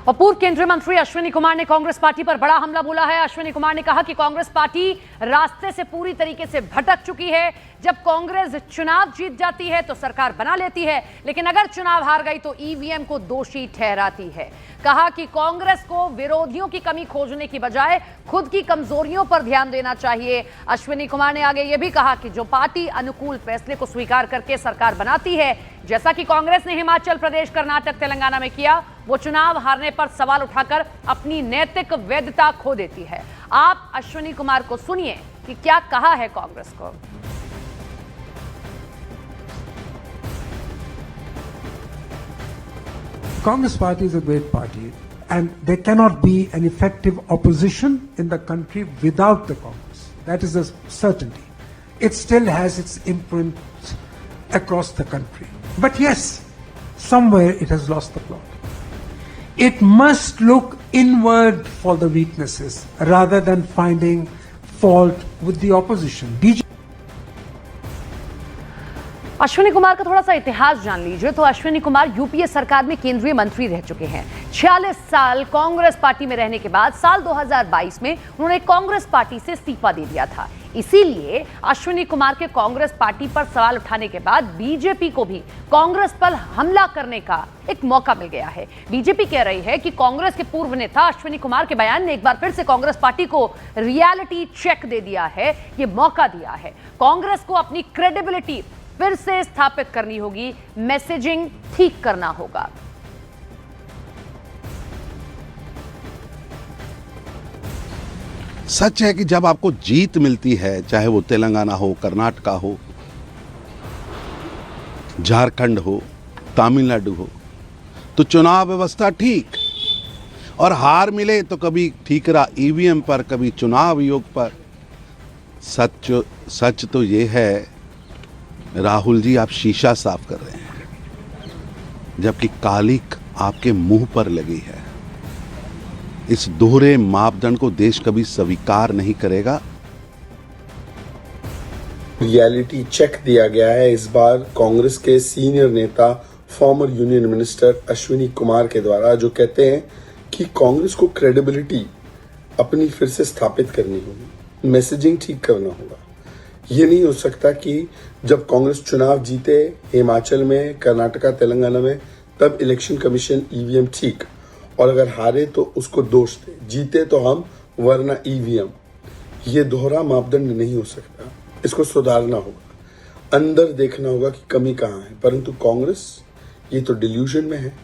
और पूर्व केंद्रीय मंत्री अश्विनी कुमार ने कांग्रेस पार्टी पर बड़ा हमला बोला है। अश्विनी कुमार ने कहा कि कांग्रेस पार्टी रास्ते से पूरी तरीके से भटक चुकी है। जब कांग्रेस चुनाव जीत जाती है तो सरकार बना लेती है, लेकिन अगर चुनाव हार गई तो ईवीएम को दोषी ठहराती है। कहा कि कांग्रेस को विरोधियों की कमी खोजने की बजाय खुद की कमजोरियों पर ध्यान देना चाहिए। अश्विनी कुमार ने आगे यह भी कहा कि जो पार्टी अनुकूल फैसले को स्वीकार करके सरकार बनाती है, जैसा कि कांग्रेस ने हिमाचल प्रदेश, कर्नाटक, तेलंगाना में किया, वो चुनाव हारने पर सवाल उठाकर अपनी नैतिक वैधता खो देती है। आप अश्विनी कुमार को सुनिए कि क्या कहा है कांग्रेस को। Congress party is a great party, and there cannot be an effective opposition in the country without the Congress. That is a certainty. It still has its imprint across the country. But yes, somewhere it has lost the plot. It must look inward for the weaknesses rather than finding fault with the opposition. Ashwini Kumar का थोड़ा सा इतिहास जान लीजिए तो Ashwini Kumar UPA सरकार में केंद्रीय मंत्री रह चुके हैं। 46 साल कांग्रेस पार्टी में रहने के बाद साल 2022 में उन्होंने कांग्रेस पार्टी से इस्तीफा दे दिया था। इसीलिए अश्विनी कुमार के कांग्रेस पार्टी पर सवाल उठाने के बाद बीजेपी को भी कांग्रेस पर हमला करने का एक मौका मिल गया है। बीजेपी कह रही है कि कांग्रेस के पूर्व नेता अश्विनी कुमार के बयान ने एक बार फिर से कांग्रेस पार्टी को रियलिटी चेक दे दिया है, ये मौका दिया है। कांग्रेस को अपनी क्रेडिबिलिटी फिर से स्थापित करनी होगी, मैसेजिंग ठीक करना होगा। सच है कि जब आपको जीत मिलती है, चाहे वो तेलंगाना हो, कर्नाटक हो, झारखंड हो, तमिलनाडु हो, तो चुनाव व्यवस्था ठीक, और हार मिले तो कभी ठीकरा ईवीएम पर, कभी चुनाव आयोग पर। सच तो ये है राहुल जी, आप शीशा साफ कर रहे हैं, जबकि कालिक आपके मुंह पर लगी है। इस दोहरे मापदंड को देश कभी स्वीकार नहीं करेगा। रियलिटी चेक दिया गया है इस बार कांग्रेस के सीनियर नेता, former union minister Ashwini Kumar के द्वारा, जो कहते हैं कि कांग्रेस को क्रेडिबिलिटी अपनी फिर से स्थापित करनी होगी, मैसेजिंग ठीक करना होगा। ये नहीं हो सकता कि जब कांग्रेस चुनाव जीते हिमाचल में, कर्नाटका, तेलंगाना में, तब इलेक्शन कमीशन ईवीएम ठीक, और अगर हारे तो उसको दोष दे, जीते तो हम वरना ईवीएम। ये दोहरा मापदंड नहीं हो सकता, इसको सुधारना होगा, अंदर देखना होगा कि कमी कहाँ है। परंतु कांग्रेस ये तो डिल्यूजन में है।